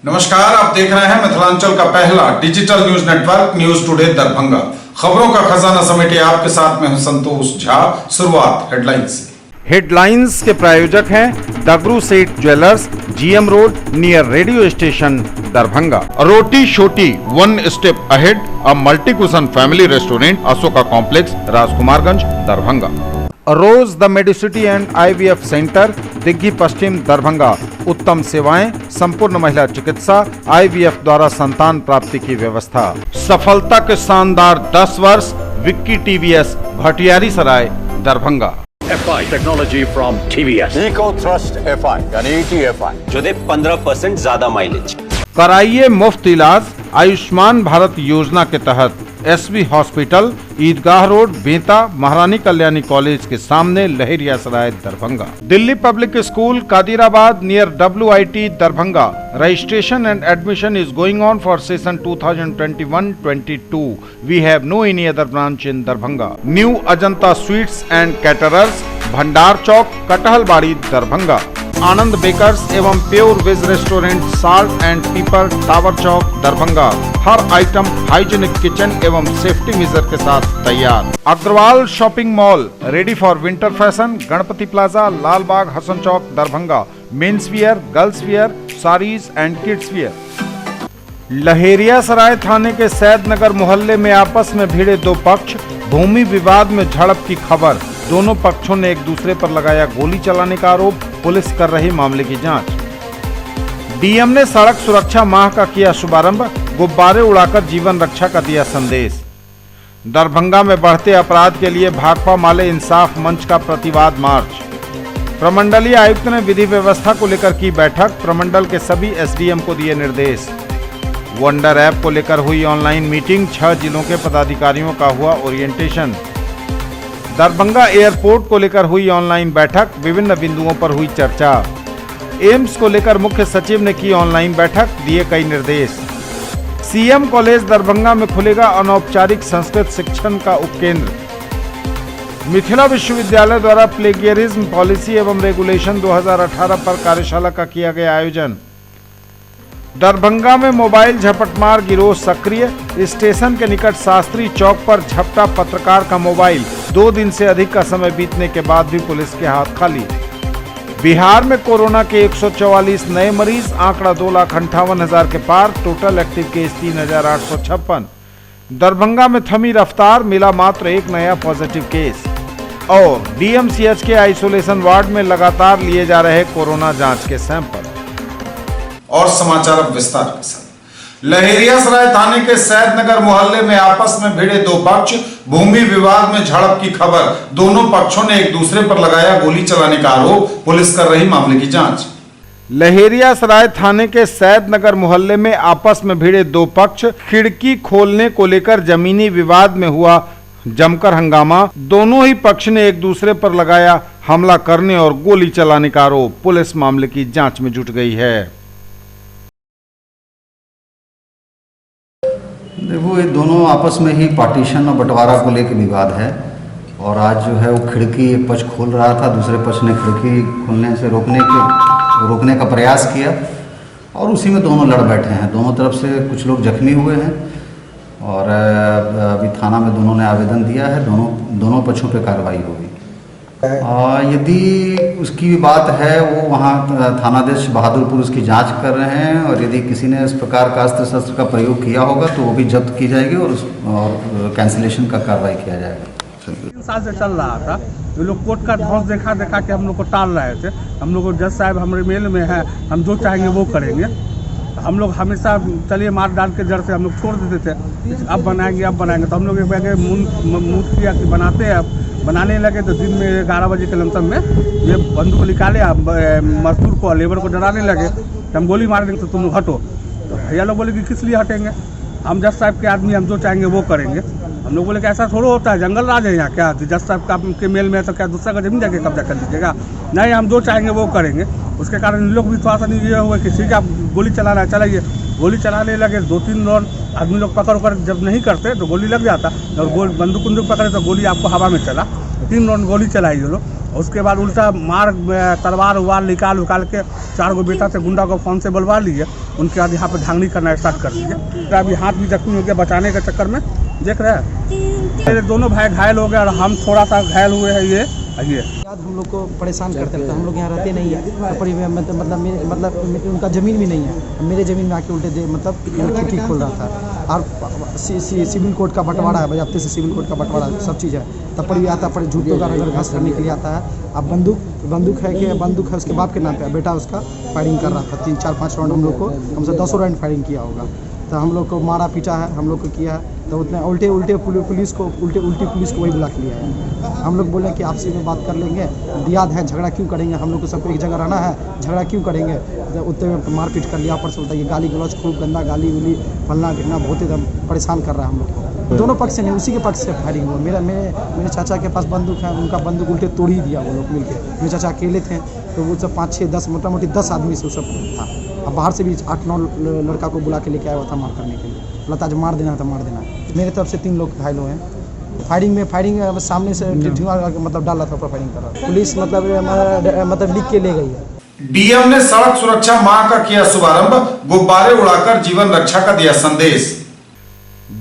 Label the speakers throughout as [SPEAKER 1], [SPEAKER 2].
[SPEAKER 1] नमस्कार, आप देख रहे हैं मिथिलांचल का पहला digital news network news today Darbhanga. खबरों का खजाना समेटे आपके साथ में हूं संतोष झा। शुरुआत हेडलाइंस से।
[SPEAKER 2] हेडलाइंस के प्रायोजक हैं Dagru Seth jewellers, GM road near radio station Darbhanga. Roti Shoti one step ahead, a multi cuisine family restaurant, Ashoka complex, Rajkumarganj, Darbhanga. Rose the Medicity and IVF centre, Digghi Paschim, Darbhanga. उत्तम सेवाएं, संपूर्ण महिला चिकित्सा, आईवीएफ द्वारा संतान प्राप्ति की व्यवस्था। सफलता के शानदार 10 वर्ष, Vicky TVS, Bhatiyari Sarai, Darbhanga.
[SPEAKER 3] FI technology from TVS,
[SPEAKER 4] eco thrust FI यानी ETFI
[SPEAKER 3] जो दे 15% ज्यादा माइलेज।
[SPEAKER 2] कराइए मुफ्त इलाज आयुष्मान भारत योजना के तहत। SV hospital, Idgah road, Benta, Maharani Kalyani college के सामने, Laheria Sarai, Darbhanga. Delhi public school, Kadirabad near WIT, Darbhanga. Registration and admission is going on for session 2021-22. We have no any other branch in Darbhanga. New Ajanta sweets and caterers, Bhandar Chowk, Kathalbari, Darbhanga. Anand bakers एवं pure veg restaurant, salt and pepper, tower Chowk, Darbhanga. हर item hygienic kitchen एवं safety measure के साथ तैयार। Agrawal shopping mall, ready for winter fashion, Ganpati plaza, Lal Bagh, Hasan Chowk, Darbhanga. Men's wear, girls wear, saris and kids wear. Laheria Sarai थाने के सैदनगर मोहल्ले में आपस में भिड़े दो पक्ष, भूमि विवाद में झड़प की खबर। दोनों पक्षों ने एक दूसरे पर लगाया गोली चलाने का आरोप, पुलिस कर रही मामले की जांच। डीएम ने सड़क सुरक्षा माह का किया शुभारंभ, गुब्बारे उड़ाकर जीवन रक्षा का दिया संदेश। दरभंगा में बढ़ते अपराध के लिए भाकपा माले इंसाफ मंच का प्रतिवाद मार्च। प्रमंडलीय आयुक्त ने विधि व्यवस्था को लेकर की बैठक, प्रमंडल के सभी एसडीएम को दिए निर्देश। वंडर ऐप को लेकर हुई ऑनलाइन मीटिंग, 6 जिलों के पदाधिकारियों का हुआ ओरिएंटेशन। दरभंगा एयरपोर्ट को लेकर हुई ऑनलाइन बैठक, विभिन्न बिंदुओं पर हुई चर्चा। एम्स को लेकर मुख्य सचिव ने की ऑनलाइन बैठक, दिए कई निर्देश। सीएम कॉलेज दरभंगा में खुलेगा अनौपचारिक संस्कृत शिक्षण का उपकेंद्र। मिथिला विश्वविद्यालय द्वारा प्लेगियरिज्म पॉलिसी एवं रेगुलेशन 2018 पर कार्यशाला का किया गया आयोजन। दरभंगा में मोबाइल झपटमार गिरोह सक्रिय, स्टेशन के निकट शास्त्री चौक पर झपटा पत्रकार का मोबाइल। 2 दिन से अधिक का समय बीतने के बाद भी पुलिस के हाथ खाली। बिहार में कोरोना के 144 नए मरीज, आंकड़ा 2,58,000 के पार, टोटल एक्टिव केस 3,856। दरभंगा में थमी रफ्तार, मिला मात्र एक नया पॉजिटिव केस। और DMCH के आइसोलेशन वार्ड में लगातार लिए जा रहे कोरोना जांच के सैंपल।
[SPEAKER 1] और समाचार अब विस्तार के साथ। लहेरिया सराय थाने के सैदनगर मोहल्ले में आपस में भिड़े दो पक्ष, भूमि विवाद में झड़प की खबर। दोनों पक्षों ने एक दूसरे पर लगाया गोली चलाने का आरोप, पुलिस कर रही मामले की जांच।
[SPEAKER 2] लहेरिया सराय थाने के सैदनगर मोहल्ले में आपस में भिड़े दो पक्ष, खिड़की खोलने को लेकर जमीनी विवाद में हुआ जमकर हंगामा। दोनों ही पक्ष ने एक दूसरे पर लगाया हमला करने और गोली चलाने का आरोप, पुलिस मामले की जांच में जुट गई है।
[SPEAKER 5] देखो, ये दोनों आपस में ही पार्टीशन और बंटवारा को लेकर विवाद है। और आज जो है वो खिड़की एक पक्ष खोल रहा था, दूसरे पक्ष ने खिड़की खोलने से रोकने का प्रयास किया और उसी में दोनों लड़ बैठे हैं। दोनों तरफ से कुछ लोग जख्मी हुए हैं और अभी थाना में दोनों ने आवेदन दिया है। दोनों पक्षों पे कार्रवाई होगी। यदि उसकी बात है वो वहाँ थानाध्यक्ष बहादुरपुर उसकी जांच कर रहे हैं और यदि किसी ने इस प्रकार का अस्त्र शस्त्र का प्रयोग किया होगा तो वो भी जब्त की जाएगी और कैंसिलेशन का कार्रवाई किया जाएगा।
[SPEAKER 6] 3 साल से चल रहा था। ये लोग कोर्ट का ढौस देखा के हम लोग को टाल रहे थे। हम लोग को जज साहब हमारे मेल में है, हम जो चाहेंगे वो करेंगे। हम लोग हमेशा चलिए मार डाल के जड़ से हम लोग छोड़ देते थे, अब बनाएंगे तो हम लोग मुँह किया कि बनाते हैं। अब बनाने लगे तो दिन में 11 बजे के लमसम में ये बंदूक निकाले, मजदूर को लेबर को डराने लगे, हम गोली मार देंगे तो तुम लोग हटो। तो भैया लोग बोले कि किस लिए हटेंगे, हम जज साहब के आदमी, हम जो चाहेंगे वो करेंगे। हम लोग बोले कि ऐसा थोड़ा होता है, जंगल राज है यहाँ क्या, जज साहब का के मेल में है तो क्या दूसरा का जमीन जाके कब्जा कर लीजिएगा? नहीं, हम जो चाहेंगे वो करेंगे। उसके कारण लोग भी थोड़ा सा नहीं ये हुआ कि ठीक है आप गोली चलाना है चलाइए। गोली चलाने लगे, 2-3 राउंड आदमी लोग पकड़ जब नहीं करते तो गोली लग जाता, और बंदूक पकड़े तो गोली आपको हवा में चला। 3 राउंड गोली चलाई ये लोग। उसके बाद उल्टा मार तलवार निकाल के 4 गो बेटा से गुंडा को फोन से बुलवा लिए। उनके बाद यहाँ पे धांगनी करना स्टार्ट कर दीजिए। तो अभी हाथ भी जख्मी हो गया बचाने के चक्कर में, देख रहे हैं मेरे दोनों भाई घायल हो गए और हम थोड़ा सा घायल हुए हैं। ये
[SPEAKER 7] हम लोग को परेशान करते रहते हैं, हम लोग यहाँ रहते नहीं है, मतलब उनका ज़मीन भी नहीं है, मेरे ज़मीन में आके उल्टे मतलब खिड़की खोल रहा था। और सिविल कोर्ट का बंटवारा है, बजाते से सिविल कोर्ट का बंटवारा सब चीज़ है। तब पर भी आता है, झूठों का नजर घास करने के लिए आता है। अब बंदूक है कि बंदूक है उसके बाप के नाम पे, बेटा उसका फायरिंग कर रहा था 3-4-5 राउंड, हम लोग को कम से 10 राउंड फायरिंग किया होगा। तो हम लोग को मारा पीटा है, हम लोग को किया है। तो उतने उल्टी पुलिस को वही बुला के लिया है। हम लोग बोले कि आपसी में बात कर लेंगे, दियाद है, झगड़ा क्यों करेंगे, हम लोग को सबको एक जगह रहना है, झगड़ा क्यों करेंगे। तो उतने में मारपीट कर लिया, ऊपर से बोलता है ये गाली गलौज, खूब गंदा गाली उली फलना ढिकना, बहुत एकदम परेशान कर रहा है हम लोग को। दोनों पक्ष से नहीं, उसी के पक्ष से फायरिंग हुआ। मेरे चाचा के पास बंदूक है, उनका बंदूक उल्टे तोड़ ही दिया वो लोग मिल के। मेरे चाचा अकेले थे, तो वो सब 5-6-10 मोटा-मोटी 10 आदमी से वो सब था। अब बाहर से भी 8-9 लड़का को बुला के लेके आया हुआ था मार करने के लिए। बोला आज मार देना था मार देना। मेरे तरफ से 3 लोग घायल हुए हैं। फायरिंग सामने से धुआं मतलब डाला था, फायरिंग कर रहा। पुलिस मतलब लिख के ले गई है।
[SPEAKER 1] डीएम ने सड़क सुरक्षा माह का किया शुभारंभ, गुब्बारे उड़ाकर जीवन रक्षा का दिया संदेश।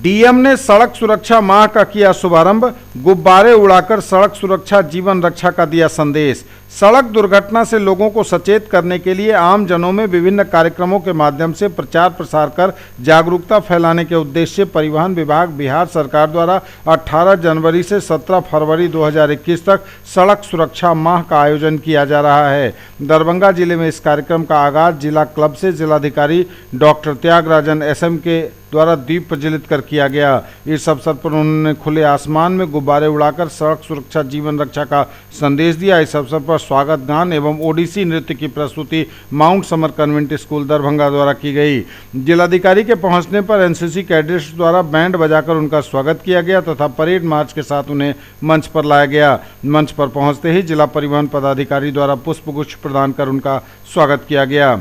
[SPEAKER 2] डीएम ने सड़क सुरक्षा माह का किया शुभारंभ, गुब्बारे उड़ाकर सड़क सुरक्षा जीवन रक्षा का दिया संदेश। सड़क दुर्घटना से लोगों को सचेत करने के लिए आम जनों में विभिन्न कार्यक्रमों के माध्यम से प्रचार प्रसार कर जागरूकता फैलाने के उद्देश्य से परिवहन विभाग बिहार सरकार द्वारा 18 जनवरी से 17 फरवरी 2021 तक सड़क सुरक्षा माह का आयोजन किया जा रहा है। दरभंगा जिले में इस कार्यक्रम का आगाज जिला क्लब से जिलाधिकारी डॉक्टर त्यागराजन एसएम के द्वारा दीप प्रज्वलित कर किया गया। इस अवसर पर उन्होंने खुले आसमान में गुब्बारे उड़ाकर सड़क सुरक्षा जीवन रक्षा का संदेश दिया। इस अवसर पर स्वागत गान एवं ओडिसी नृत्य की प्रस्तुति mount summer convent school Darbhanga द्वारा की गई। जिलाधिकारी के पहुंचने पर एनसीसी कैडेट्स द्वारा बैंड बजाकर उनका स्वागत किया गया तथा परेड मार्च के साथ उन्हें मंच पर लाया गया। मंच पर पहुंचते ही जिला परिवहन पदाधिकारी द्वारा पुष्पगुच्छ प्रदान कर उनका स्वागत किया गया।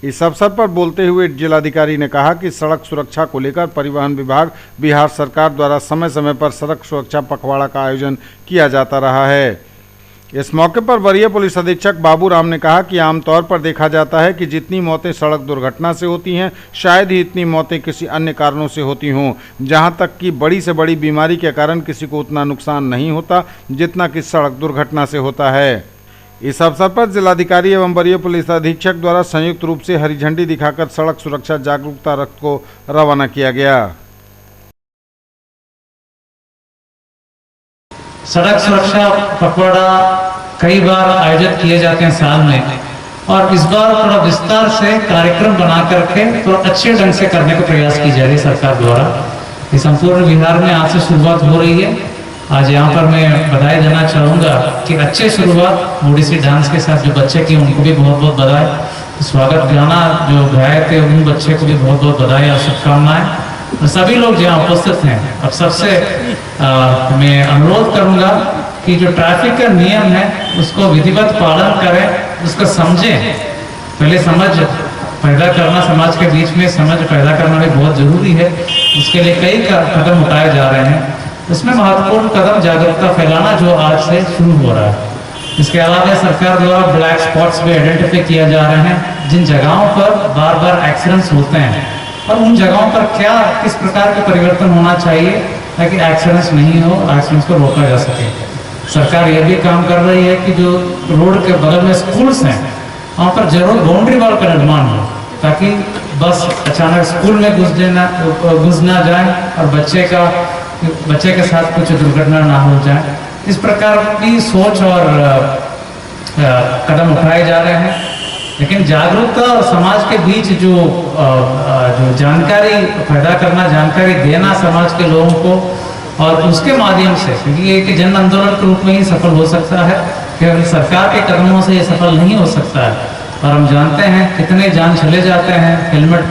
[SPEAKER 2] इस अवसर पर बोलते हुए जिलाधिकारी ने कहा कि सड़क सुरक्षा को लेकर परिवहन विभाग बिहार सरकार द्वारा समय समय पर सड़क सुरक्षा पखवाड़ा का आयोजन किया जाता रहा है। इस मौके पर वरीय पुलिस अधीक्षक बाबू राम ने कहा कि आमतौर पर देखा जाता है कि जितनी मौतें सड़क दुर्घटना से होती हैं, शायद ही इतनी मौतें किसी अन्य कारणों से होती हों। जहां तक कि बड़ी से बड़ी बीमारी के कारण किसी को उतना नुकसान नहीं होता जितना कि सड़क दुर्घटना से होता है। इस अवसर पर जिलाधिकारी एवं वरीय पुलिस अधीक्षक द्वारा संयुक्त रूप से हरी झंडी दिखाकर सड़क सुरक्षा जागरूकता रथ को रवाना किया गया।
[SPEAKER 8] सड़क सुरक्षा पखवाड़ा कई बार आयोजित किए जाते हैं साल में, और इस बार थोड़ा विस्तार से कार्यक्रम बना करके थोड़ा अच्छे ढंग से करने का प्रयास की जा रही है सरकार द्वारा। ये संपूर्ण बिहार में आज से शुरुआत हो रही है। आज यहाँ पर मैं बधाई देना चाहूँगा कि अच्छे शुरुआत ओडिसी डांस के साथ जो बच्चे की उनको भी बहुत बहुत बधाई। स्वागत गाना जो गाए थे उन बच्चे को भी बहुत बहुत बधाई और शुभकामनाएं। और सभी लोग जहाँ उपस्थित हैं, अब सबसे मैं अनुरोध करूँगा कि जो ट्रैफिक का नियम है उसको विधिवत पालन करें, उसको समझें। पहले समझ पैदा करना, समाज के बीच में समझ पैदा करना भी बहुत जरूरी है। उसके लिए कई कदम उठाए जा रहे हैं। इसमें महत्वपूर्ण कदम जागरूकता फैलाना जो आज से शुरू हो रहा है। इसके अलावा सरकार द्वारा ब्लैक स्पॉट्स भी आइडेंटिफाई किया जा रहे हैं, जिन जगहों पर बार बार एक्सीडेंट्स होते हैं और उन जगहों पर क्या किस प्रकार के परिवर्तन होना चाहिए ताकि एक्सीडेंट्स नहीं हो, एक्सीडेंट्स को रोका जा सके। सरकार ये भी काम कर रही है कि जो रोड के बगल में स्कूल्स हैं वहाँ पर जरूर बाउंड्री वॉल का निर्माण हो, ताकि बस अचानक स्कूल में घुस ना जाए और बच्चे के साथ कुछ दुर्घटना ना हो जाए। इस प्रकार की सोच और कदम उठाए जा रहे हैं। लेकिन जागरूकता और समाज के बीच जो जानकारी पैदा करना, जानकारी देना समाज के लोगों को, और उसके माध्यम से, क्योंकि ये एक जन आंदोलन के रूप में ही सफल हो सकता है, केवल सरकार के कदमों से ये सफल नहीं हो सकता है। और हम जानते हैं कितने जान चले जाते हैं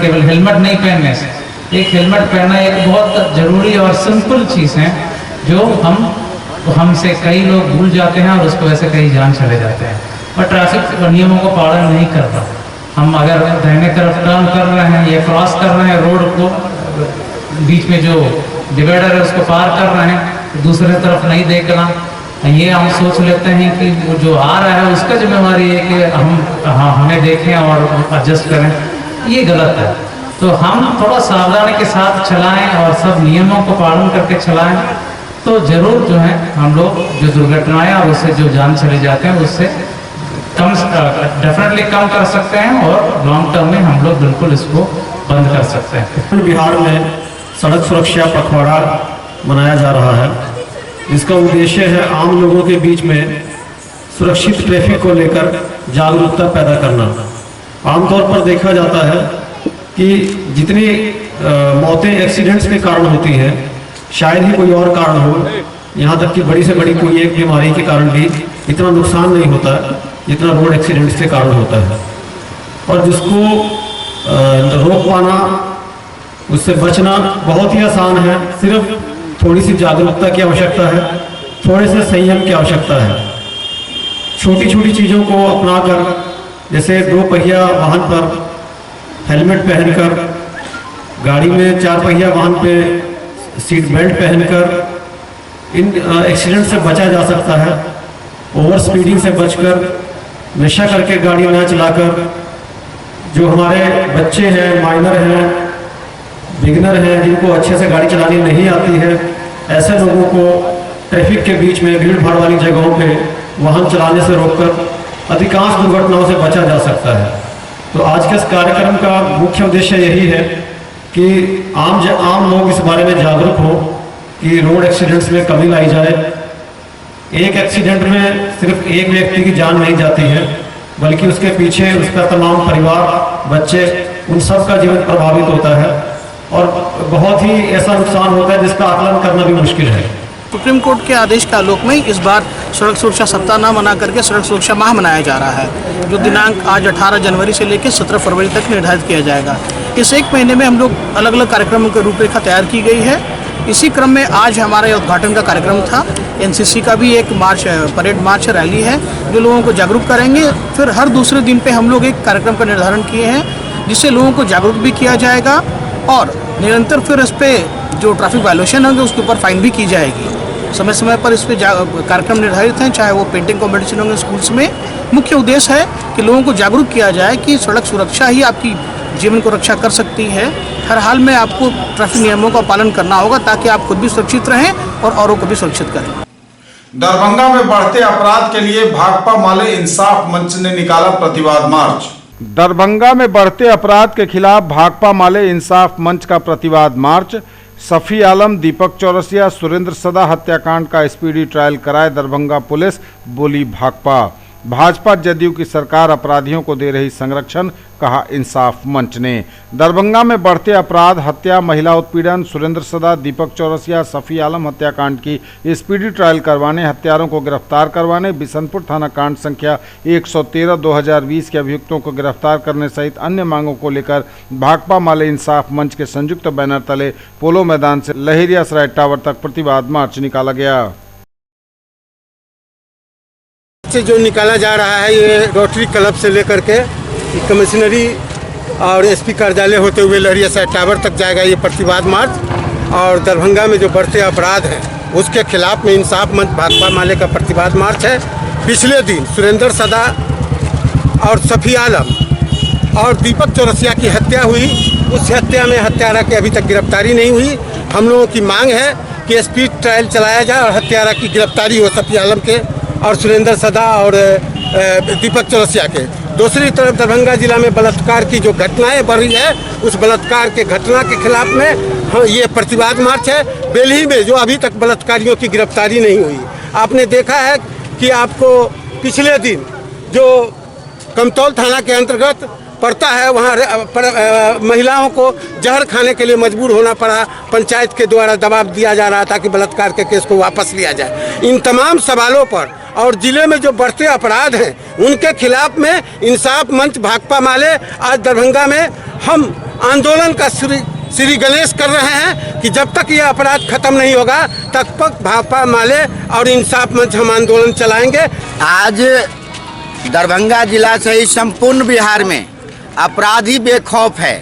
[SPEAKER 8] केवल हेलमेट नहीं पहनने से। एक हेलमेट पहनना एक बहुत जरूरी और सिंपल चीज़ है जो हमसे कई लोग भूल जाते हैं और उसको वैसे कई जान चले जाते हैं और ट्रैफिक नियमों को पालन नहीं करता। हम अगर दाहिने तरफ टर्न कर रहे हैं या क्रॉस कर रहे हैं रोड को, बीच में जो डिवाइडर है उसको पार कर रहे हैं, तो दूसरे तरफ नहीं देखना, ये हम सोच लेते हैं कि जो आ रहा है उसका जिम्मेवारी है कि हम हमें देखें और एडजस्ट करें। ये गलत है। तो हम थोड़ा सावधानी के साथ चलाएं और सब नियमों को पालन करके चलाएं, तो जरूर जो है हम लोग जो दुर्घटनाएं और उससे जो जान चले जाते हैं उससे कम डेफिनेटली कम कर सकते हैं और लॉन्ग टर्म में हम लोग बिल्कुल इसको बंद कर सकते हैं।
[SPEAKER 9] बिहार में सड़क सुरक्षा पखवाड़ा मनाया जा रहा है, जिसका उद्देश्य है आम लोगों के बीच में सुरक्षित ट्रैफिक को लेकर जागरूकता पैदा करना। आमतौर पर देखा जाता है कि जितनी मौतें एक्सीडेंट्स के कारण होती हैं, शायद ही कोई और कारण हो, यहाँ तक कि बड़ी से बड़ी कोई एक बीमारी के कारण भी इतना नुकसान नहीं होता जितना रोड एक्सीडेंट्स के कारण होता है। और जिसको रोक पाना, उससे बचना बहुत ही आसान है। सिर्फ थोड़ी सी जागरूकता की आवश्यकता है, थोड़े से संयम की आवश्यकता है। छोटी छोटी चीज़ों को अपनाकर, जैसे 2 पहिया वाहन पर हेलमेट पहनकर, गाड़ी में 4 पहिया वाहन पे सीट बेल्ट पहनकर इन एक्सीडेंट से बचा जा सकता है। ओवर स्पीडिंग से बचकर, नशा करके गाड़ी ना चलाकर, जो हमारे बच्चे हैं, माइनर हैं, बिगिनर हैं, जिनको अच्छे से गाड़ी चलानी नहीं आती है, ऐसे लोगों को ट्रैफिक के बीच में भीड़ भाड़ वाली जगहों पे वाहन चलाने से रोककर अधिकांश दुर्घटनाओं से बचा जा सकता है। तो आज के इस कार्यक्रम का मुख्य उद्देश्य यही है कि आम लोग इस बारे में जागरूक हो कि रोड एक्सीडेंट्स में कमी लाई जाए। एक एक्सीडेंट में सिर्फ एक व्यक्ति की जान नहीं जाती है, बल्कि उसके पीछे उसका तमाम परिवार, बच्चे, उन सब का जीवन प्रभावित होता है और बहुत ही ऐसा नुकसान होता है जिसका आकलन करना भी मुश्किल है।
[SPEAKER 7] सुप्रीम कोर्ट के आदेश के आलोक में इस बार सड़क सुरक्षा सप्ताह न मना करके सड़क सुरक्षा माह मनाया जा रहा है, जो दिनांक आज 18 जनवरी से लेकर 17 फरवरी तक निर्धारित किया जाएगा। इस एक महीने में हम लोग अलग अलग कार्यक्रमों की रूपरेखा तैयार की गई है। इसी क्रम में आज हमारे उद्घाटन का कार्यक्रम था। एनसीसी का भी एक मार्च, परेड मार्च रैली है, जो लोगों को जागरूक करेंगे। फिर हर दूसरे दिन पे हम लोग एक कार्यक्रम का निर्धारण किए हैं, जिससे लोगों को जागरूक भी किया जाएगा और निरंतर फिर इस पर जो ट्रैफिक वायलेशन होंगे उसके ऊपर फाइन भी की जाएगी। समय समय पर इस पर कार्यक्रम निर्धारित हैं, चाहे वो पेंटिंग कॉम्पिटिशन होंगे स्कूल्स में। मुख्य उद्देश्य है कि लोगों को जागरूक किया जाए कि सड़क सुरक्षा ही आपकी जीवन को रक्षा कर सकती है। हर हाल में आपको ट्रैफिक नियमों का पालन करना होगा ताकि आप खुद भी सुरक्षित रहें और औरों को भी सुरक्षित करें।
[SPEAKER 1] दरभंगा में बढ़ते अपराध के लिए भाकपा माले इंसाफ मंच ने निकाला प्रतिवाद मार्च।
[SPEAKER 2] दरभंगा में बढ़ते अपराध के खिलाफ भाकपा माले इंसाफ मंच का प्रतिवाद मार्च। सफी आलम, दीपक चौरसिया, सुरेंद्र सदा हत्याकांड का स्पीडी ट्रायल कराए दरभंगा पुलिस, बोली भाकपा। भाजपा जदयू की सरकार अपराधियों को दे रही संरक्षण, कहा इंसाफ मंच ने। दरभंगा में बढ़ते अपराध, हत्या, महिला उत्पीड़न, सुरेंद्र सदा, दीपक चौरसिया, सफी आलम हत्याकांड की स्पीडी ट्रायल करवाने, हत्यारों को गिरफ्तार करवाने, बिशनपुर थाना कांड संख्या 113/2020 के अभियुक्तों को गिरफ्तार करने सहित अन्य मांगों को लेकर भाकपा माले इंसाफ मंच के संयुक्त बैनर तले पोलो मैदान से लहेरियासराय टावर तक प्रतिवाद मार्च निकाला गया।
[SPEAKER 10] जो निकाला जा रहा है, ये रोटरी क्लब से लेकर के कमिश्नरी और एसपी कार्यालय होते हुए लहेरियासराय टावर तक जाएगा ये प्रतिवाद मार्च। और दरभंगा में जो बढ़ते अपराध हैं उसके खिलाफ में इंसाफ मंच भाकपा माले का प्रतिवाद मार्च है। पिछले दिन सुरेंद्र सदा और सफी आलम और दीपक चौरसिया की हत्या हुई। उस हत्या में हत्यारा की अभी तक गिरफ्तारी नहीं हुई। हम लोगों की मांग है कि स्पीड ट्रायल चलाया जाए और हत्यारा की गिरफ्तारी हो, सफी आलम के और सुरेंद्र सदा और दीपक चौरसिया के। दूसरी तरफ दरभंगा जिला में बलात्कार की जो घटनाएं बढ़ रही है, उस बलात्कार के घटना के खिलाफ में ये प्रतिवाद मार्च है। बेल्ही में जो अभी तक बलात्कारियों की गिरफ्तारी नहीं हुई, आपने देखा है कि आपको पिछले दिन जो कमतौल थाना के अंतर्गत पड़ता है, वहाँ महिलाओं को जहर खाने के लिए मजबूर होना पड़ा। पंचायत के द्वारा दबाव दिया जा रहा था कि बलात्कार के केस को वापस लिया जाए। इन तमाम सवालों पर और जिले में जो बढ़ते अपराध हैं उनके खिलाफ में इंसाफ मंच भाकपा माले आज दरभंगा में हम आंदोलन का श्री गणेश कर रहे हैं कि जब तक ये अपराध खत्म नहीं होगा तब तक भाकपा माले और इंसाफ मंच हम आंदोलन चलाएंगे।
[SPEAKER 11] आज दरभंगा जिला से ही संपूर्ण बिहार में अपराधी बेखौफ है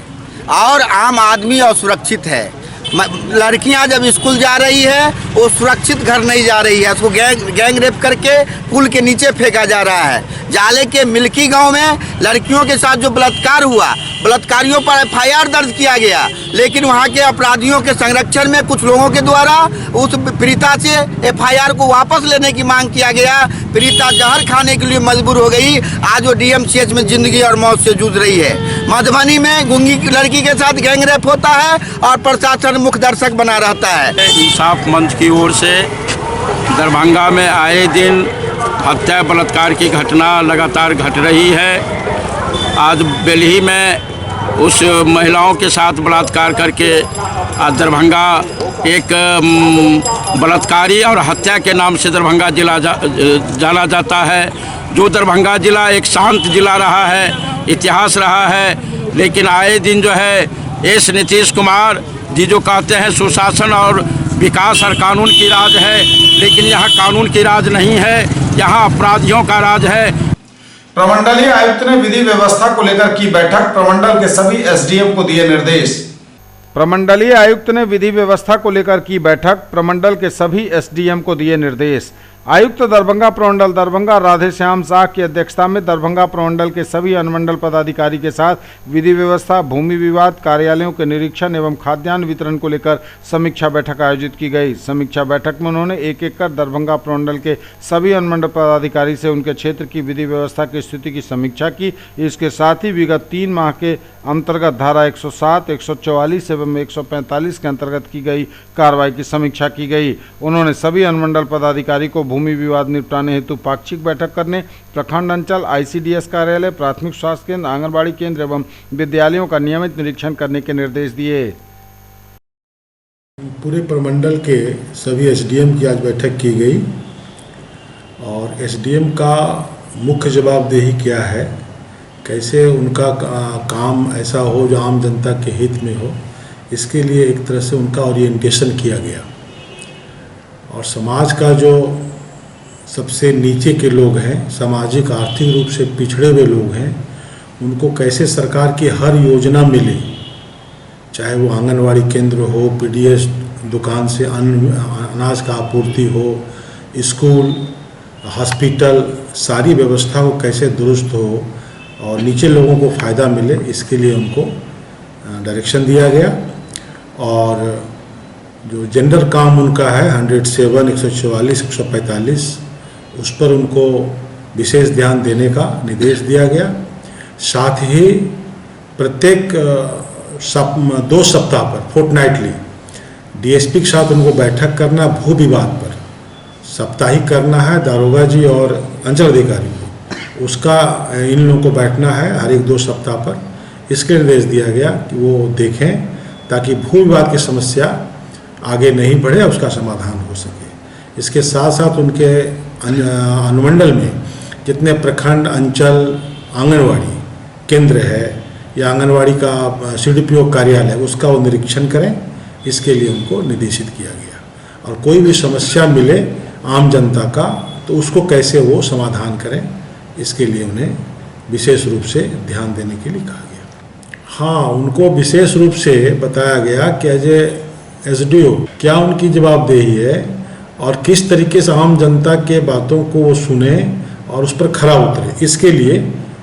[SPEAKER 11] और आम आदमी असुरक्षित है। लड़कियां जब स्कूल जा रही है वो सुरक्षित घर नहीं जा रही है, उसको गैंग रेप करके पुल के नीचे फेंका जा रहा है। जाले के मिल्की गांव में लड़कियों के साथ जो बलात्कार हुआ बलात्कारियों पर FIR दर्ज किया गया, लेकिन वहाँ के अपराधियों के संरक्षण में कुछ लोगों के द्वारा उस पीड़िता से FIR को वापस लेने की मांग किया गया। पीड़िता जहर खाने के लिए मजबूर हो गई। आज वो DMCH में जिंदगी और मौत से जूझ रही है। मधुबनी में गूंगी लड़की के साथ गैंगरेप होता है और प्रशासन मुख्य दर्शक बना रहता है।
[SPEAKER 12] इंसाफ मंच की ओर से दरभंगा में आए दिन हत्या बलात्कार की घटना लगातार घट रही है। आज बेलही में उस महिलाओं के साथ बलात्कार करके आज दरभंगा एक बलात्कारी और हत्या के नाम से दरभंगा जिला जाना जाता है। जो दरभंगा जिला एक शांत जिला रहा है, इतिहास रहा है, लेकिन आए दिन जो है नीतीश कुमार जी जो कहते हैं सुशासन और विकास और कानून की राज है, लेकिन यहाँ कानून की राज नहीं है, यहाँ अपराधियों का राज है।
[SPEAKER 1] प्रमंडलीय आयुक्त ने विधि व्यवस्था को लेकर की बैठक, प्रमंडल के सभी SDM को दिए निर्देश।
[SPEAKER 2] प्रमंडलीय आयुक्त ने विधि व्यवस्था को लेकर की बैठक, प्रमंडल के सभी SDM को दिए निर्देश। आयुक्त दरभंगा प्रमंडल दरभंगा राधेश्याम शाह की अध्यक्षता में दरभंगा प्रमंडल के सभी अनुमंडल पदाधिकारी के साथ विधि व्यवस्था, भूमि विवाद, कार्यालयों के निरीक्षण एवं खाद्यान्न वितरण को लेकर समीक्षा बैठक आयोजित की गई। समीक्षा बैठक में उन्होंने एक एक कर दरभंगा प्रमंडल के सभी अनुमंडल पदाधिकारी से उनके क्षेत्र की विधि व्यवस्था की स्थिति की समीक्षा की। इसके साथ ही विगत 3 माह के अंतर्गत धारा 107, 144 एवं 145 के अंतर्गत की गई कार्रवाई की समीक्षा की गई। उन्होंने सभी अनुमंडल पदाधिकारी को भूमि विवाद निपटाने हेतु पाक्षिक बैठक करने, प्रखंड अंचल, ICDS कार्यालय, प्राथमिक स्वास्थ्य केंद्र, आंगनबाड़ी केंद्र एवं विद्यालयों का नियमित निरीक्षण करने के निर्देश दिए।
[SPEAKER 13] पूरे प्रमंडल के सभी SDM की आज बैठक की गई और SDM का मुख्य जवाबदेही क्या है, कैसे उनका काम ऐसा हो जो आम जनता के हित में हो, इसके लिए एक तरह से उनका ओरिएंटेशन किया गया। और समाज का जो सबसे नीचे के लोग हैं, सामाजिक आर्थिक रूप से पिछड़े हुए लोग हैं, उनको कैसे सरकार की हर योजना मिले, चाहे वो आंगनवाड़ी केंद्र हो, PDS दुकान से अनाज का आपूर्ति हो, स्कूल, हॉस्पिटल, सारी व्यवस्था को कैसे दुरुस्त हो और नीचे लोगों को फ़ायदा मिले, इसके लिए उनको डायरेक्शन दिया गया। और जो जेंडर काम उनका है 107, 144, 145, उस पर उनको विशेष ध्यान देने का निर्देश दिया गया। साथ ही प्रत्येक 2 सप्ताह पर फोर्टनाइटली DSP के साथ उनको बैठक करना, भू विवाद पर साप्ताहिक करना है, दारोगा जी और अंचल अधिकारी को उसका इन लोगों को बैठना है हर एक 2 सप्ताह पर। इसके निर्देश दिया गया कि वो देखें ताकि भू विवाद की समस्या आगे नहीं बढ़े, उसका समाधान हो सके। इसके साथ साथ उनके अनुमंडल में जितने प्रखंड, अंचल, आंगनवाड़ी केंद्र है या आंगनवाड़ी का CDPO कार्यालय, उसका वो निरीक्षण करें, इसके लिए उनको निर्देशित किया गया। और कोई भी समस्या मिले आम जनता का तो उसको कैसे वो समाधान करें, इसके लिए उन्हें विशेष रूप से ध्यान देने के लिए कहा गया। हाँ, उनको विशेष रूप से बताया गया कि एज ए SDO क्या उनकी जवाबदेही है और किस तरीके से आम जनता के बातों को वो सुने और उस पर खरा उतरे, इसके लिए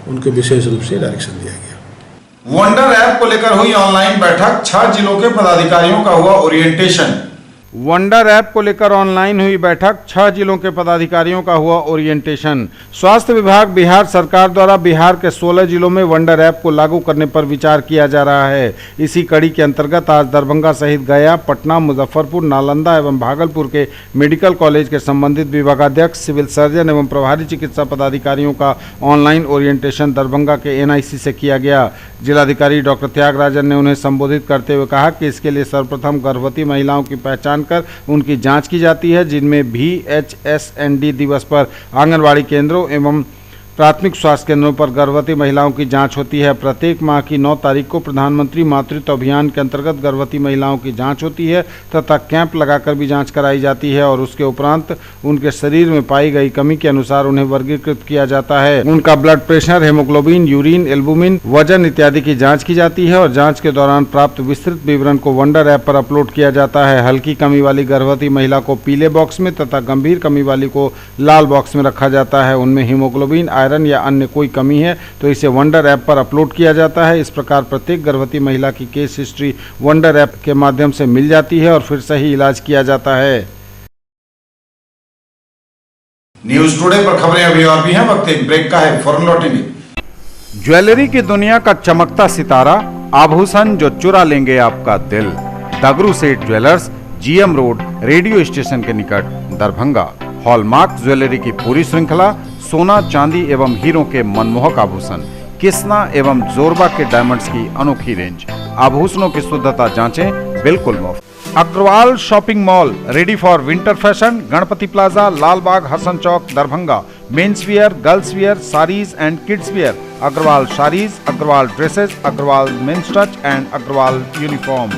[SPEAKER 13] उनको विशेष रूप से डायरेक्शन दिया गया।
[SPEAKER 1] वंडर ऐप को लेकर हुई ऑनलाइन बैठक, 6 जिलों के पदाधिकारियों का हुआ ओरिएंटेशन।
[SPEAKER 2] वंडर ऐप को लेकर ऑनलाइन हुई बैठक, 6 जिलों के पदाधिकारियों का हुआ ओरिएंटेशन। स्वास्थ्य विभाग बिहार सरकार द्वारा बिहार के 16 जिलों में वंडर ऐप को लागू करने पर विचार किया जा रहा है। इसी कड़ी के अंतर्गत आज दरभंगा सहित गया, पटना, मुजफ्फरपुर, नालंदा एवं भागलपुर के मेडिकल कॉलेज के संबंधित विभागाध्यक्ष, सिविल सर्जन एवं प्रभारी चिकित्सा पदाधिकारियों का ऑनलाइन ओरिएंटेशन दरभंगा के NIC से किया गया। जिलाधिकारी डॉक्टर त्यागराजन ने उन्हें संबोधित करते हुए कहा कि इसके लिए सर्वप्रथम गर्भवती महिलाओं की पहचान कर उनकी जांच की जाती है, जिनमें VHSND दिवस पर आंगनवाड़ी केंद्रों एवं प्राथमिक स्वास्थ्य केंद्रों पर गर्भवती महिलाओं की जांच होती है। प्रत्येक माह की 9 तारीख को प्रधानमंत्री मातृत्व अभियान के अंतर्गत गर्भवती महिलाओं की जांच होती है तथा कैंप लगाकर भी जांच कराई जाती है और उसके उपरांत उनके शरीर में पाई गई कमी के अनुसार उन्हें वर्गीकृत किया जाता है। उनका blood pressure, haemoglobin, urine, albumin, वजन इत्यादि की जाँच की जाती है और जाँच के दौरान प्राप्त विस्तृत विवरण को वंडर ऐप पर अपलोड किया जाता है। हल्की कमी वाली गर्भवती महिला को पीले बॉक्स में तथा गंभीर कमी वाली को लाल बॉक्स में रखा जाता है। उनमें हीमोग्लोबिन, आयरन या अन्य कोई कमी है तो इसे वंडर ऐप पर अपलोड किया जाता है। इस प्रकार प्रत्येक गर्भवती महिला की केस हिस्ट्री वंडर ऐप के माध्यम से मिल जाती है और फिर सही इलाज किया जाता है।
[SPEAKER 1] न्यूज टुडे पर खबरें अभी और भी हैं, वक्त एक ब्रेक का है, फौरन लौटेंगे।
[SPEAKER 2] ज्वेलरी की दुनिया का चमकता सितारा, आभूषण जो चुरा लेंगे आपका दिल। दगरू सेठ jewellers, GM road, radio station के निकट, दरभंगा। हॉलमार्क ज्वेलरी की पूरी श्रृंखला, सोना चांदी एवं हीरों के मनमोहक आभूषण, किस्ना एवं जोरबा के डायमंड्स की अनोखी रेंज। आभूषणों की शुद्धता जांचें, बिल्कुल मुफ्त। Agarwal shopping mall, ready for winter fashion, Ganpati plaza, Lalbagh, Hasan Chowk, Darbhanga. Men's wear, girls wear, saris and kids wear, Agarwal saris, Agarwal dresses, Agarwal men's touch and Agarwal uniform.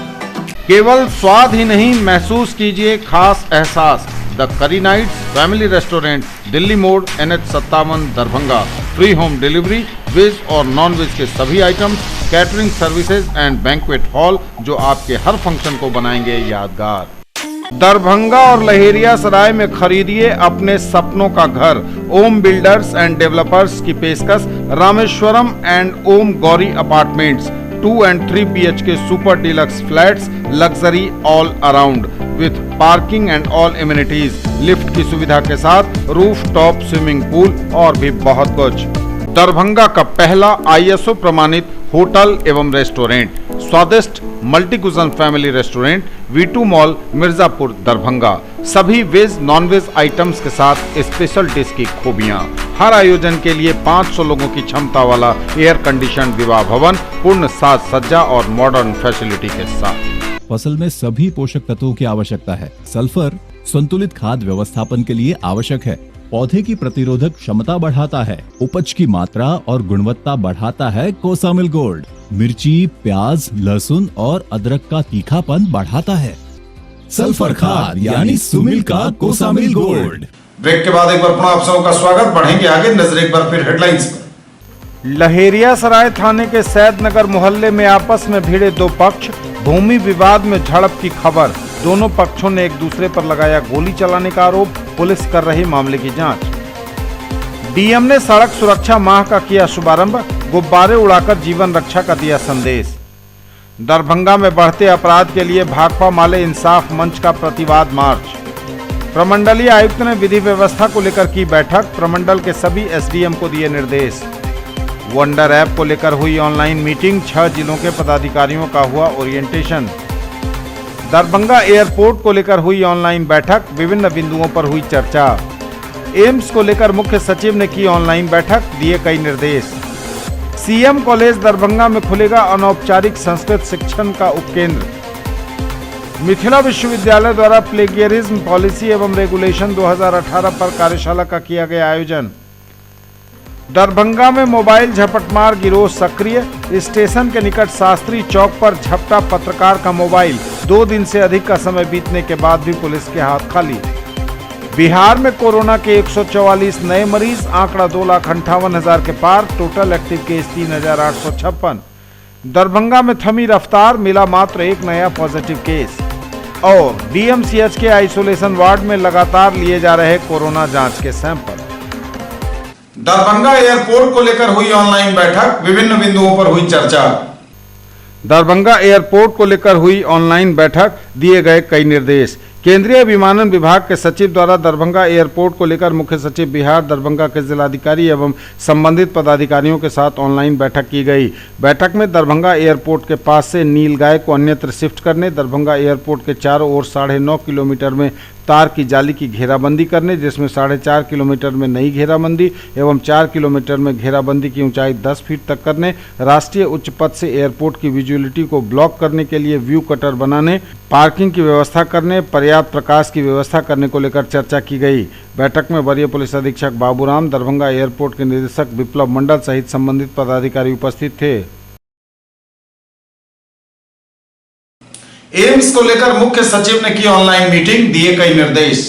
[SPEAKER 2] केवल स्वाद ही नहीं, महसूस कीजिए खास एहसास। द करी nights family restaurant, Delhi Mod, NH57, Darbhanga. Free home delivery, veg और नॉन वेज के सभी items, catering services and banquet hall जो आपके हर फंक्शन को बनाएंगे यादगार। दरभंगा और लहेरियासराय में खरीदिए अपने सपनों का घर। ओम बिल्डर्स एंड डेवलपर्स की पेशकश, Rameshwaram and Om Gauri apartments, 2 and 3 BHK super deluxe flats, luxury all around with parking and all amenities, lift की सुविधा के साथ, रूफ टॉप स्विमिंग पूल और भी बहुत कुछ। दरभंगा का पहला ISO प्रमाणित होटल एवं रेस्टोरेंट, स्वादिष्ट multi cuisine family restaurant, V2 mall, Mirzapur, Darbhanga. सभी वेज नॉन वेज आइटम्स के साथ स्पेशल डिश की खूबियां। हर आयोजन के लिए 500 लोगों की क्षमता वाला एयर कंडीशन विवाह भवन, पूर्ण साज सज्जा और मॉडर्न फैसिलिटी के साथ।
[SPEAKER 14] फसल में सभी पोषक तत्वों की आवश्यकता है। सल्फर संतुलित खाद व्यवस्थापन के लिए आवश्यक है। पौधे की प्रतिरोधक क्षमता बढ़ाता है। उपज की मात्रा और गुणवत्ता बढ़ाता है कोसामिल गोल्ड। मिर्ची, प्याज, लहसुन और अदरक का तीखापन बढ़ाता है। सल्फर खाद यानी सुमिल का कोसामिल गोल्ड।
[SPEAKER 1] ब्रेक के बाद एक बार पुनः आप सबों का स्वागत। बढ़ेंगे आगे, नजर एक बार फिर हेडलाइंस पर।
[SPEAKER 2] लहेरियासराय थाने के सैदनगर मोहल्ले में आपस में भिड़े दो पक्ष, भूमि विवाद में झड़प की खबर। दोनों पक्षों ने एक दूसरे पर लगाया गोली चलाने का आरोप, पुलिस कर रही मामले की जांच। डीएम ने सड़क सुरक्षा माह का किया शुभारंभ, गुब्बारे उड़ाकर जीवन रक्षा का दिया संदेश। दरभंगा में बढ़ते अपराध के लिए भाकपा माले इंसाफ मंच का प्रतिवाद मार्च। प्रमंडलीय आयुक्त ने विधि व्यवस्था को लेकर की बैठक, प्रमंडल के सभी SDM को दिए निर्देश। वंडर ऐप को लेकर हुई ऑनलाइन मीटिंग, 6 जिलों के पदाधिकारियों का हुआ ओरिएंटेशन। दरभंगा एयरपोर्ट को लेकर हुई ऑनलाइन बैठक, विभिन्न बिंदुओं पर हुई चर्चा। एम्स को लेकर मुख्य सचिव ने की ऑनलाइन बैठक, दिए कई निर्देश। CM कॉलेज दरभंगा में खुलेगा अनौपचारिक संस्कृत शिक्षण का उपकेंद्र। मिथिला विश्वविद्यालय द्वारा प्लेगियरिज्म पॉलिसी एवं रेगुलेशन 2018 पर कार्यशाला का किया गया आयोजन। दरभंगा में मोबाइल झपटमार गिरोह सक्रिय, स्टेशन के निकट शास्त्री चौक पर झपटा पत्रकार का मोबाइल। 2 दिन से अधिक का समय बीतने के बाद भी पुलिस के हाथ खाली। बिहार में कोरोना के 144 नए मरीज, आंकड़ा 2,58,000 के पार, टोटल एक्टिव केस 3,856। दरभंगा में थमी रफ्तार, मिला मात्र एक नया पॉजिटिव केस। और DMCH के आइसोलेशन वार्ड में लगातार लिए जा रहे कोरोना जांच के सैंपल।
[SPEAKER 1] दरभंगा एयरपोर्ट को लेकर हुई ऑनलाइन बैठक, विभिन्न बिंदुओं पर हुई चर्चा।
[SPEAKER 2] दरभंगा एयरपोर्ट को लेकर हुई ऑनलाइन बैठक, दिए गए कई निर्देश। केंद्रीय विमानन विभाग के सचिव द्वारा दरभंगा एयरपोर्ट को लेकर मुख्य सचिव बिहार, दरभंगा के जिलाधिकारी एवं संबंधित पदाधिकारियों के साथ ऑनलाइन बैठक की गई। बैठक में दरभंगा एयरपोर्ट के पास से नीलगाय को अन्यत्र शिफ्ट करने, दरभंगा एयरपोर्ट के चारों ओर 9.5 किलोमीटर में तार की जाली की घेराबंदी करने, जिसमें 4.5 किलोमीटर में नई घेराबंदी एवं 4 किलोमीटर में घेराबंदी की ऊंचाई 10 फीट तक करने, राष्ट्रीय उच्च पथ से एयरपोर्ट की विजुअलिटी को ब्लॉक करने के लिए व्यू कटर बनाने, पार्किंग की व्यवस्था करने, पर्याप्त प्रकाश की व्यवस्था करने को लेकर चर्चा की गई। बैठक में वरीय पुलिस अधीक्षक बाबूराम, दरभंगा एयरपोर्ट के निदेशक विप्लव मंडल सहित संबंधित पदाधिकारी उपस्थित थे।
[SPEAKER 1] एम्स को लेकर मुख्य सचिव ने की ऑनलाइन मीटिंग, दिए कई निर्देश।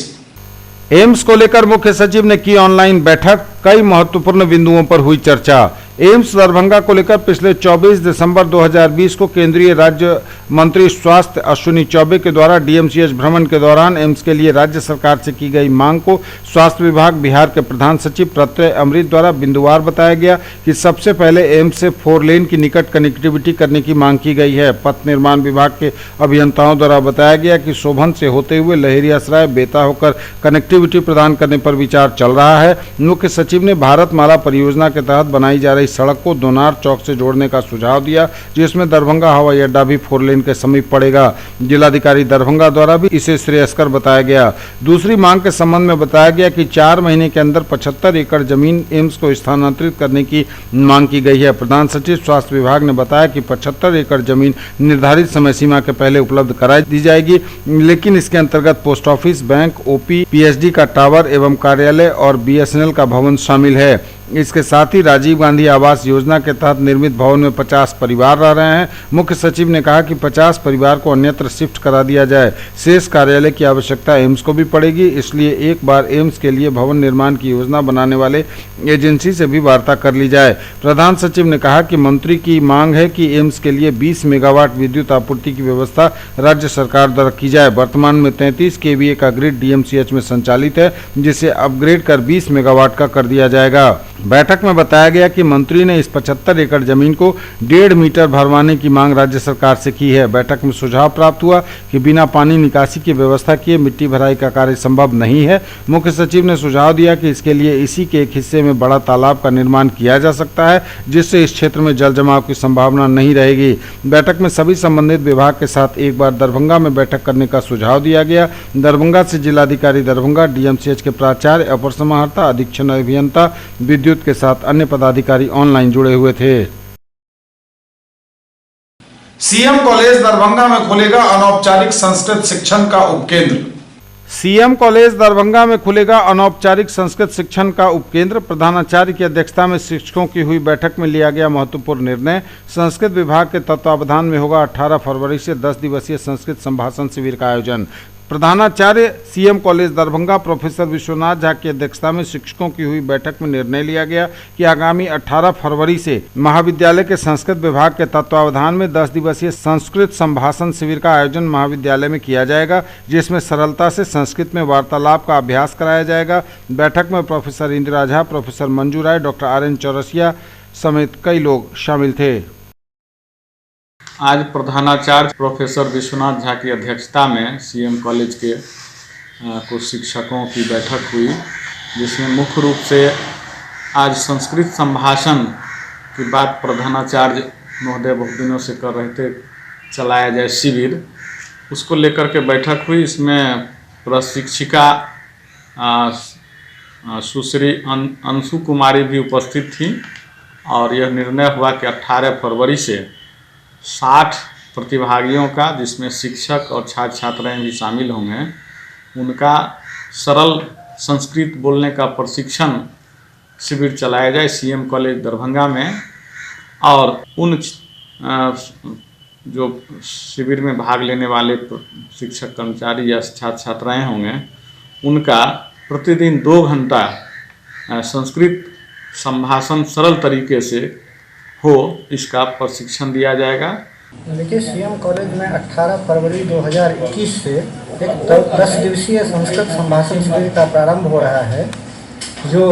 [SPEAKER 2] एम्स को लेकर मुख्य सचिव ने की ऑनलाइन बैठक, कई महत्वपूर्ण बिंदुओं पर हुई चर्चा। एम्स दरभंगा को लेकर पिछले 24 दिसंबर 2020 को केंद्रीय राज्य मंत्री स्वास्थ्य अश्विनी चौबे के द्वारा डीएमसीएच भ्रमण के दौरान एम्स के लिए राज्य सरकार से की गई मांग को स्वास्थ्य विभाग बिहार के प्रधान सचिव प्रत्यय अमृत द्वारा बिंदुवार बताया गया कि सबसे पहले एम्स से 4 लेन की निकट कनेक्टिविटी करने की मांग की गई है। पथ निर्माण विभाग के अभियंताओं द्वारा बताया गया कि शोभन से होते हुए लहेरियासराय बेता होकर कनेक्टिविटी प्रदान करने पर विचार चल रहा है। मुख्य सचिव ने भारतमाला परियोजना के तहत बनाई जा रही सड़क को दोनार चौक से जोड़ने का सुझाव दिया, जिसमें दरभंगा हवाई अड्डा भी 4 लेन के समीप पड़ेगा। जिलाधिकारी दरभंगा द्वारा भी इसे श्रेयस्कर बताया गया। दूसरी मांग के संबंध में बताया गया कि 4 महीने के अंदर 75 एकड़ जमीन एम्स को स्थानांतरित करने की मांग की गई है। प्रधान सचिव स्वास्थ्य विभाग ने बताया कि 75 एकड़ जमीन निर्धारित समय सीमा के पहले उपलब्ध कराई दी जाएगी, लेकिन इसके अंतर्गत post office, bank, OP, PhD का टावर एवं कार्यालय और बीएसएनएल का भवन शामिल है। इसके साथ ही राजीव गांधी आवास योजना के तहत निर्मित भवन में 50 परिवार रह रहे हैं। मुख्य सचिव ने कहा कि 50 परिवार को अन्यत्र शिफ्ट करा दिया जाए। शेष कार्यालय की आवश्यकता एम्स को भी पड़ेगी, इसलिए एक बार एम्स के लिए भवन निर्माण की योजना बनाने वाले एजेंसी से भी वार्ता कर ली जाए। प्रधान सचिव ने कहा कि मंत्री की मांग है कि एम्स के लिए 20 मेगावाट विद्युत आपूर्ति की व्यवस्था राज्य सरकार द्वारा की जाए। वर्तमान में 33 केवीए का ग्रिड डीएमसीएच में संचालित है, जिसे अपग्रेड कर 20 मेगावाट का कर दिया जाएगा। बैठक में बताया गया कि मंत्री ने इस 75 एकड़ जमीन को 1.5 मीटर भरवाने की मांग राज्य सरकार से की है। बैठक में सुझाव प्राप्त हुआ कि बिना पानी निकासी की व्यवस्था किए मिट्टी भराई का कार्य संभव नहीं है। मुख्य सचिव ने सुझाव दिया कि इसके लिए इसी के एक हिस्से में बड़ा तालाब का निर्माण किया जा सकता है, जिससे इस क्षेत्र में जल जमाव की संभावना नहीं रहेगी। बैठक में सभी संबंधित विभाग के साथ एक बार दरभंगा में बैठक करने का सुझाव दिया गया। दरभंगा से जिलाधिकारी दरभंगा, डीएमसीएच के प्राचार्य, अपर समाहर्ता, अधीक्षण अभियंता विद्युत के साथ अन्य पदाधिकारी ऑनलाइन जुड़े हुए थे।
[SPEAKER 1] सीएम कॉलेज दरभंगा में खुलेगा अनौपचारिक संस्कृत शिक्षण का उपकेंद्र।
[SPEAKER 2] सीएम कॉलेज दरभंगा में खुलेगा अनौपचारिक संस्कृत शिक्षण का उपकेंद्र। प्रधानाचार्य की अध्यक्षता में शिक्षकों की हुई बैठक में लिया गया महत्वपूर्ण निर्णय। संस्कृत विभाग के तत्वावधान में होगा 18 फरवरी से 10 दिवसीय संस्कृत संभाषण शिविर का आयोजन। प्रधानाचार्य CM college Darbhanga professor Vishwanath Jha की अध्यक्षता में शिक्षकों की हुई बैठक में निर्णय लिया गया कि आगामी 18 फरवरी से महाविद्यालय के संस्कृत विभाग के तत्वावधान में 10 दिवसीय संस्कृत संभाषण शिविर का आयोजन महाविद्यालय में किया जाएगा, जिसमें सरलता से संस्कृत में वार्तालाप का अभ्यास कराया जाएगा। बैठक में प्रोफेसर इंदिरा झा, प्रोफेसर मंजू राय, डॉक्टर RN चौरसिया समेत कई लोग शामिल थे।
[SPEAKER 15] आज प्रधानाचार्य प्रोफेसर विश्वनाथ झा की अध्यक्षता में सीएम कॉलेज के कुछ शिक्षकों की बैठक हुई, जिसमें मुख्य रूप से आज संस्कृत संभाषण की बात प्रधानाचार्य महोदय बहुत दिनों से कर रहे थे, चलाया जाए शिविर, उसको लेकर के बैठक हुई। इसमें प्रशिक्षिका सुश्री अंशु कुमारी भी उपस्थित थी और यह निर्णय हुआ कि 18 फरवरी से 60 प्रतिभागियों का, जिसमें शिक्षक और छात्र छात्राएं भी शामिल होंगे, उनका सरल संस्कृत बोलने का प्रशिक्षण शिविर चलाया जाए सीएम कॉलेज दरभंगा में। और उन जो शिविर में भाग लेने वाले शिक्षक कर्मचारी या छात्र छात्राएं होंगे, उनका प्रतिदिन 2 घंटा संस्कृत संभाषण सरल तरीके से हो, इसका प्रशिक्षण दिया जाएगा।
[SPEAKER 7] देखिए, सीएम कॉलेज में 18 फरवरी 2021 से एक 10 दिवसीय संस्कृत संभाषण शिविर का प्रारंभ हो रहा है, जो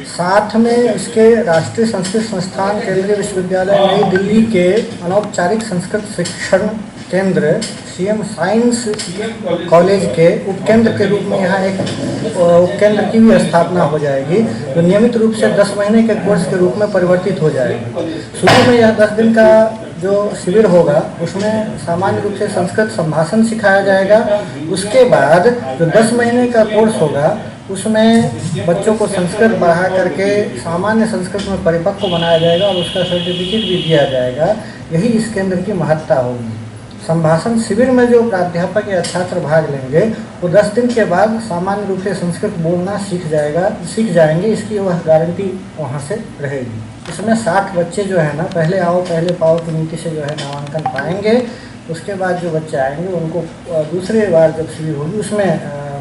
[SPEAKER 7] साथ में इसके राष्ट्रीय संस्कृत संस्थान केंद्रीय विश्वविद्यालय नई दिल्ली के अनौपचारिक संस्कृत शिक्षण केंद्र सीएम साइंस कॉलेज के उपकेंद्र के रूप में यहाँ एक उपकेंद्र की भी स्थापना हो जाएगी, जो नियमित रूप से 10 महीने के कोर्स के रूप में परिवर्तित हो जाएगी। शुरू में यह 10 दिन का जो शिविर होगा, उसमें सामान्य रूप से संस्कृत संभाषण सिखाया जाएगा। उसके बाद जो 10 महीने का कोर्स होगा, उसमें बच्चों को संस्कृत पढ़ा करके सामान्य संस्कृत में परिपक्व बनाया जाएगा और उसका सर्टिफिकेट भी दिया जाएगा। यही इस केंद्र की महत्ता होगी। संभाषण शिविर में जो प्राध्यापक या छात्र भाग लेंगे, वो 10 दिन के बाद सामान्य रूप से संस्कृत बोलना सीख जाएंगे। इसकी वह गारंटी वहाँ से रहेगी। इसमें 60 बच्चे जो है ना, पहले आओ पहले पाओ की नीति से जो है नामांकन पाएंगे। उसके बाद जो बच्चे आएंगे, उनको दूसरे बार जब शिविर होगी, उसमें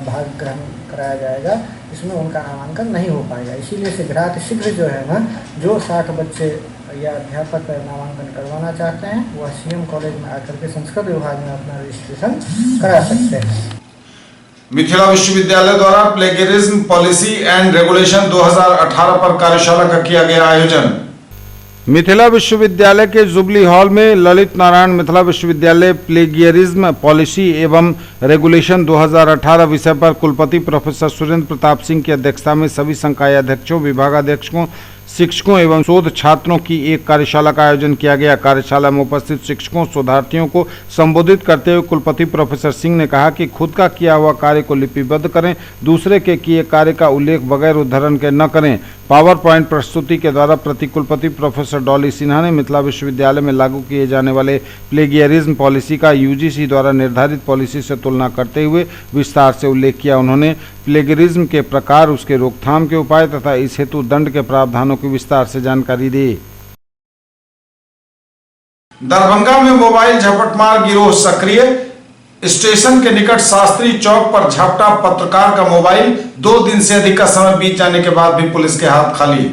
[SPEAKER 7] भाग ग्रहण कराया जाएगा, इसमें उनका नामांकन नहीं हो पाएगा। इसीलिए शीघ्र जो है ना, जो 60 बच्चे या अध्यापक नामांकन करवाना चाहते हैं वह सीएम कॉलेज में आकर के संस्कृत विभाग में अपना रजिस्ट्रेशन करा सकते हैं।
[SPEAKER 1] मिथिला विश्वविद्यालय द्वारा प्लेगरिज्म पॉलिसी एंड रेगुलेशन 2018 पर कार्यशाला का किया गया आयोजन।
[SPEAKER 2] मिथिला विश्वविद्यालय के जुबली हॉल में ललित नारायण मिथिला विश्वविद्यालय प्लेगियरिज्म पॉलिसी एवं रेगुलेशन 2018 विषय पर कुलपति प्रोफेसर सुरेंद्र प्रताप सिंह की अध्यक्षता में सभी संकाय अध्यक्षों, विभागाध्यक्षों, शिक्षकों एवं शोध छात्रों की एक कार्यशाला का आयोजन किया गया। कार्यशाला में उपस्थित शिक्षकों, शोधार्थियों को संबोधित करते हुए कुलपति प्रोफेसर सिंह ने कहा कि खुद का किया हुआ कार्य को लिपिबद्ध करें, दूसरे के किए कार्य का उल्लेख बगैर उद्धरण के न करें। पावर पॉइंट प्रस्तुति के द्वारा प्रति कुलपति प्रोफेसर डॉली सिन्हा ने मिथिला विश्वविद्यालय में लागू किए जाने वाले प्लेगियरिज्म पॉलिसी का यूजीसी द्वारा निर्धारित पॉलिसी से तुलना करते हुए विस्तार से उल्लेख किया। उन्होंने प्लेगियरिज्म के प्रकार, उसके रोकथाम के उपाय तथा इस हेतु दंड के प्रावधानों की विस्तार से जानकारी दी।
[SPEAKER 1] दरभंगा में मोबाइल झपटमार गिरोह सक्रिय। स्टेशन के निकट शास्त्री चौक पर झपटा पत्रकार का मोबाइल, 2 दिन से अधिक का समय बीत जाने के बाद भी पुलिस के हाथ खाली।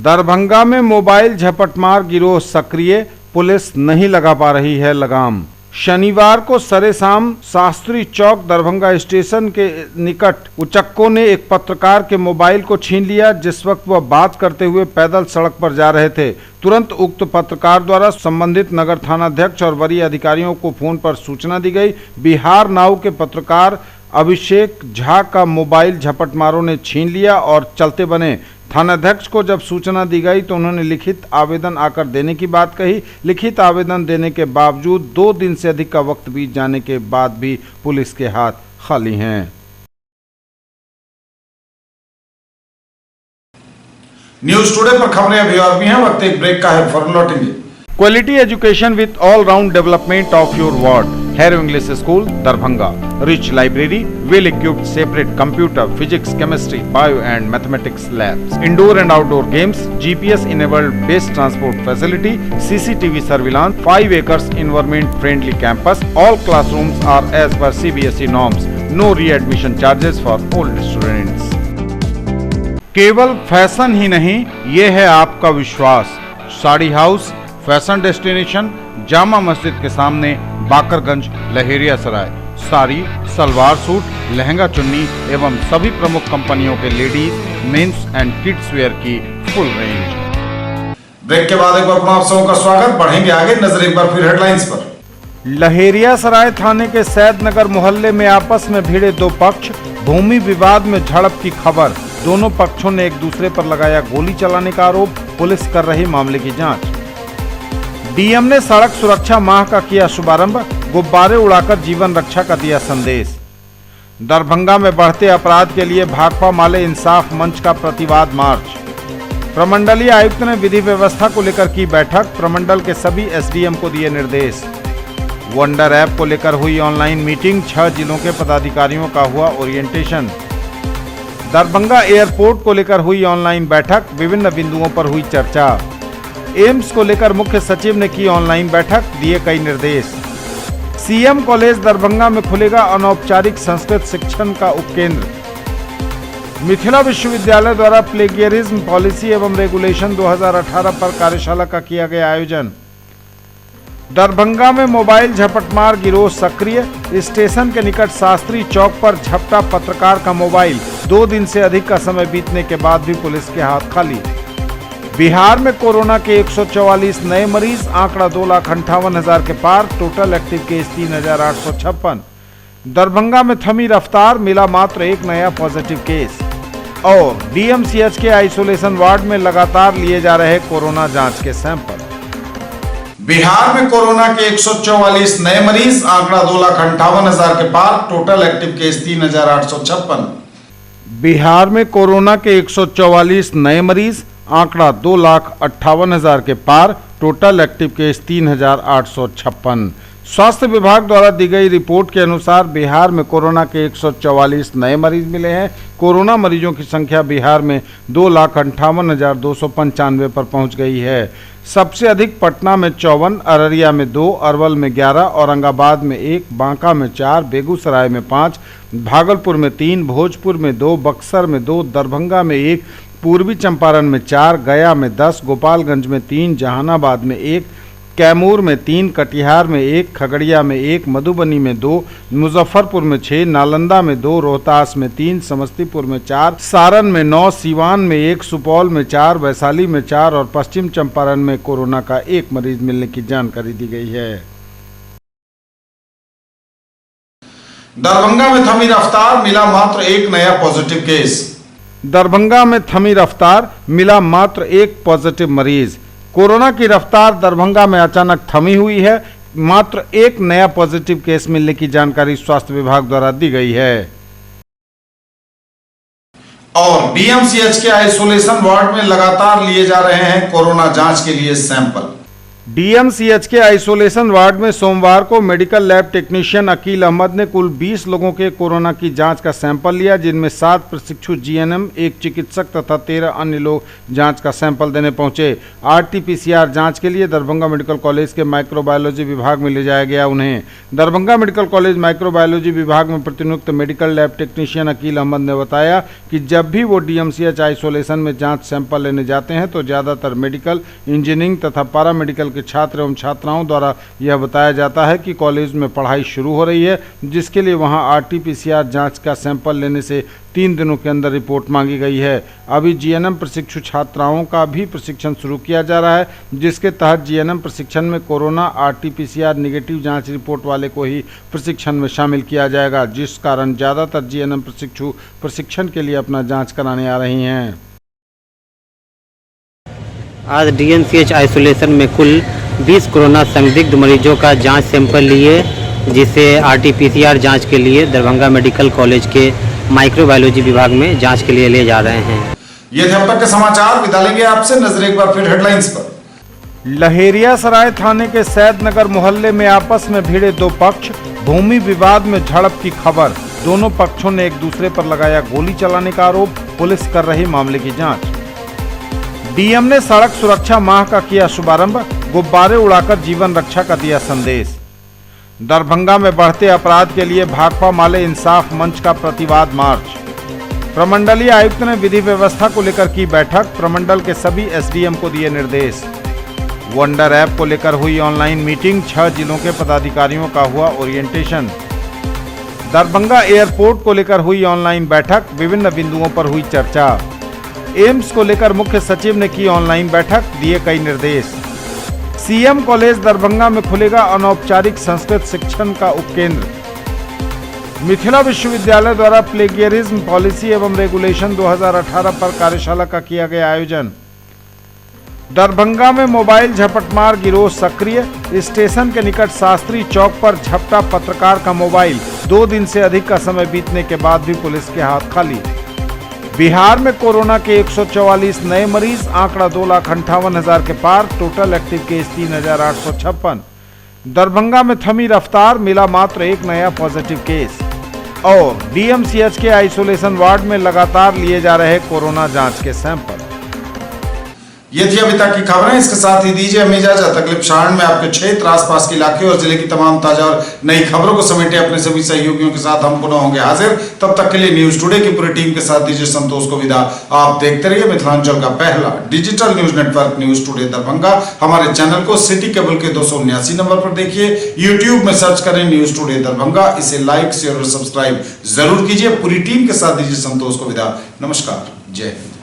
[SPEAKER 2] दरभंगा में मोबाइल झपटमार गिरोह सक्रिय, पुलिस नहीं लगा पा रही है लगाम। शनिवार को सरेशाम शास्त्री चौक दरभंगा स्टेशन के निकट उचक्कों ने एक पत्रकार के मोबाइल को छीन लिया, जिस वक्त वह बात करते हुए पैदल सड़क पर जा रहे थे। तुरंत उक्त पत्रकार द्वारा संबंधित नगर थानाध्यक्ष और वरीय अधिकारियों को फोन पर सूचना दी गई। बिहार नाउ के पत्रकार अभिषेक झा का मोबाइल झपटमारों ने छीन लिया और चलते बने। थानाध्यक्ष को जब सूचना दी गई तो उन्होंने लिखित आवेदन आकर देने की बात कही। लिखित आवेदन देने के बावजूद 2 दिन से अधिक का वक्त बीत जाने के बाद भी पुलिस के हाथ खाली हैं।
[SPEAKER 1] न्यूज टुडे पर खबरें अभी और भी हैं, वक्त एक ब्रेक का है, फौरन लौटेंगे।
[SPEAKER 2] Quality education with all round development of your ward. Harrow English school Darbhanga, rich library, well equipped separate computer, physics, chemistry, bio and mathematics labs, indoor and outdoor games, GPS enabled best transport facility, CCTV surveillance, 5 acres environment friendly campus. All classrooms are as per CBSE norms. No re-admission charges for old students. केवल fashion ही नहीं, ये है आपका विश्वास। Sari house fashion destination, Jama Masjid के सामने, Bakarganj, Laheriasarai. Sari, salwar suit, lehenga chunni एवं सभी प्रमुख कंपनियों के ladies, men's and kids wear की फुल रेंज।
[SPEAKER 1] ब्रेक के बाद एक बार पुनः आप सबका स्वागत। बढ़ेंगे आगे, नजर एक बार फिर हेडलाइंस पर।
[SPEAKER 2] लहेरियासराय थाने के सैदनगर मोहल्ले में आपस में भिड़े 2 पक्ष, भूमि विवाद में झड़प की खबर। दोनों पक्षों ने एक दूसरे पर लगाया गोली चलाने का आरोप, पुलिस कर रही मामले की जांच। डीएम ने सड़क सुरक्षा माह का किया शुभारंभ, गुब्बारे उड़ाकर जीवन रक्षा का दिया संदेश। दरभंगा में बढ़ते अपराध के लिए भाकपा माले इंसाफ मंच का प्रतिवाद मार्च। प्रमंडलीय आयुक्त ने विधि व्यवस्था को लेकर की बैठक, प्रमंडल के सभी एसडीएम को दिए निर्देश। वंडर ऐप को लेकर हुई ऑनलाइन मीटिंग, 6 जिलों के पदाधिकारियों का हुआ ओरिएंटेशन। दरभंगा एयरपोर्ट को लेकर हुई ऑनलाइन बैठक, विभिन्न बिंदुओं पर हुई चर्चा। एम्स को लेकर मुख्य सचिव ने की ऑनलाइन बैठक, दिए कई निर्देश। सीएम कॉलेज दरभंगा में खुलेगा अनौपचारिक संस्कृत शिक्षण का उपकेंद्र। मिथिला विश्वविद्यालय द्वारा प्लेगियरिज्म पॉलिसी एवं रेगुलेशन 2018 पर कार्यशाला का किया गया आयोजन। दरभंगा में मोबाइल झपटमार गिरोह सक्रिय, स्टेशन के निकट शास्त्री चौक पर झपटा पत्रकार का मोबाइल, 2 दिन से अधिक का समय बीतने के बाद भी पुलिस के हाथ खाली। बिहार में कोरोना के 144 नए मरीज, आंकड़ा 2,58,000 के पार, टोटल एक्टिव केस 3,856। दरभंगा में थमी रफ्तार, मिला मात्र 1 नया पॉजिटिव केस। और डीएमसीएच के आइसोलेशन वार्ड में लगातार लिए जा रहे कोरोना जांच के सैंपल।
[SPEAKER 1] बिहार में कोरोना के 144 नए मरीज, आंकड़ा 2,58,000 के पार, टोटल एक्टिव केस 3,856।
[SPEAKER 2] बिहार में कोरोना के 144 नए मरीज, आंकड़ा 2,58,000 के पार, टोटल एक्टिव केस 3,856। स्वास्थ्य विभाग द्वारा दी गई रिपोर्ट के अनुसार बिहार में कोरोना के 144 नए मरीज मिले हैं। कोरोना मरीजों की संख्या बिहार में 2,58,295 पर पहुंच गई है। सबसे अधिक पटना में 54, अररिया में 2, अरवल में 11, औरंगाबाद में 1, बांका में 4, बेगूसराय में 5, भागलपुर में 3, भोजपुर में 2, बक्सर में 2, दरभंगा में 1, पूर्वी चंपारण में 4, गया में 10, गोपालगंज में 3, जहानाबाद में 1, कैमूर में 3, कटिहार में 1, खगड़िया में 1, मधुबनी में 2, मुजफ्फरपुर में 6, नालंदा में 2, रोहतास में 3, समस्तीपुर में 4, सारण में 9, सीवान में 1, सुपौल में 4, वैशाली में 4 और पश्चिम चंपारण में कोरोना का 1 मरीज मिलने की जानकारी दी गई है।
[SPEAKER 1] दरभंगा में थमी रफ्तार, मिला मात्र 1 नया पॉजिटिव केस।
[SPEAKER 2] दरभंगा में थमी रफ्तार, मिला मात्र 1 पॉजिटिव मरीज। कोरोना की रफ्तार दरभंगा में अचानक थमी हुई है। मात्र 1 नया पॉजिटिव केस मिलने की जानकारी स्वास्थ्य विभाग द्वारा दी गई है।
[SPEAKER 1] और डीएमसीएच के आइसोलेशन वार्ड में लगातार लिए जा रहे हैं कोरोना जांच के लिए सैंपल।
[SPEAKER 2] डीएमसीएच के आइसोलेशन वार्ड में सोमवार को medical lab technician Aqeel Ahmed ने कुल 20 लोगों के कोरोना की जांच का सैंपल लिया, जिनमें 7 प्रशिक्षु जीएनएम, 1 चिकित्सक तथा 13 अन्य लोग जांच का सैंपल देने पहुंचे। आरटीपीसीआर जांच के लिए दरभंगा मेडिकल कॉलेज के माइक्रोबायोलॉजी विभाग में ले जाया गया। उन्हें दरभंगा मेडिकल कॉलेज माइक्रोबायोलॉजी विभाग में प्रतिनियुक्त medical lab technician Aqeel Ahmed ने बताया कि जब भी वो डीएमसीएच आइसोलेशन में जाँच सैंपल लेने जाते हैं तो ज़्यादातर मेडिकल, इंजीनियरिंग तथा पैरामेडिकल के छात्र एवं छात्राओं द्वारा यह बताया जाता है कि कॉलेज में पढ़ाई शुरू हो रही है, जिसके लिए वहां आरटीपीसीआर जांच का सैंपल लेने से 3 दिनों के अंदर रिपोर्ट मांगी गई है। अभी जीएनएम प्रशिक्षु छात्राओं का भी प्रशिक्षण शुरू किया जा रहा है, जिसके तहत जीएनएम प्रशिक्षण में कोरोना आरटीपीसीआर निगेटिव जांच रिपोर्ट वाले को ही प्रशिक्षण में शामिल किया जाएगा, जिस कारण ज़्यादातर जीएनएम प्रशिक्षु प्रशिक्षण के लिए अपना जाँच कराने आ रही हैं।
[SPEAKER 16] आज डीएमसीएच आइसोलेशन में कुल 20 कोरोना संदिग्ध मरीजों का जांच सैंपल लिए, जिसे आरटीपीसीआर जांच के लिए दरभंगा मेडिकल कॉलेज के माइक्रोबायोलॉजी विभाग में जांच के लिए ले जा रहे हैं।
[SPEAKER 1] ये थे अब तक के समाचार। विदा लेंगे आपसे, नजर एक बार फिर हेडलाइंस पर।
[SPEAKER 2] लहेरियासराय थाने के सैदनगर मोहल्ले में आपस में भिड़े 2 पक्ष, भूमि विवाद में झड़प की खबर। दोनों पक्षों ने एक दूसरे पर लगाया गोली चलाने का आरोप, पुलिस कर रही मामले की जाँच। डीएम ने सड़क सुरक्षा माह का किया शुभारंभ, गुब्बारे उड़ाकर जीवन रक्षा का दिया संदेश। दरभंगा में बढ़ते अपराध के लिए भाकपा माले इंसाफ मंच का प्रतिवाद मार्च। प्रमंडलीय आयुक्त ने विधि व्यवस्था को लेकर की बैठक, प्रमंडल के सभी एसडीएम को दिए निर्देश। वंडर ऐप को लेकर हुई ऑनलाइन मीटिंग, 6 जिलों के पदाधिकारियों का हुआ ओरिएंटेशन। दरभंगा एयरपोर्ट को लेकर हुई ऑनलाइन बैठक, विभिन्न बिंदुओं पर हुई चर्चा। एम्स को लेकर मुख्य सचिव ने की ऑनलाइन बैठक, दिए कई निर्देश। सीएम कॉलेज दरभंगा में खुलेगा अनौपचारिक संस्कृत शिक्षण का उपकेंद्र। मिथिला विश्वविद्यालय द्वारा प्लेगियरिज्म पॉलिसी एवं रेगुलेशन 2018 पर कार्यशाला का किया गया आयोजन। दरभंगा में मोबाइल झपटमार गिरोह सक्रिय, स्टेशन के निकट शास्त्री चौक पर झपटा पत्रकार का मोबाइल। 2 दिन से अधिक का समय बीतने के बाद भी पुलिस के हाथ खाली। बिहार में कोरोना के 144 नए मरीज, आंकड़ा 2,58,000 के पार, टोटल एक्टिव केस 3,856। दरभंगा में थमी रफ्तार, मिला मात्र 1 नया पॉजिटिव केस। और डीएमसीएच के आइसोलेशन वार्ड में लगातार लिए जा रहे कोरोना जांच के सैंपल।
[SPEAKER 1] ये थी अभी तक की खबरें। इसके साथ ही दीजिए हमें इजाजत। अगले प्रसारण में आपके क्षेत्र, आसपास के इलाके और जिले की तमाम ताजा और नई खबरों को समेटे अपने सभी सहयोगियों के साथ हम पुनः होंगे हाजिर। तब तक के लिए न्यूज टुडे की पूरी टीम के साथ दीजिए संतोष को विदा। आप देखते रहिए मिथिलांचल का पहला digital news network news today Darbhanga. हमारे चैनल को सिटी केबल के 279 नंबर पर देखिए, यूट्यूब में सर्च करें न्यूज टुडे दरभंगा। इसे लाइक, शेयर और सब्सक्राइब जरूर कीजिए। पूरी टीम के साथ दीजिए संतोष को विदा। नमस्कार, जय हिंद।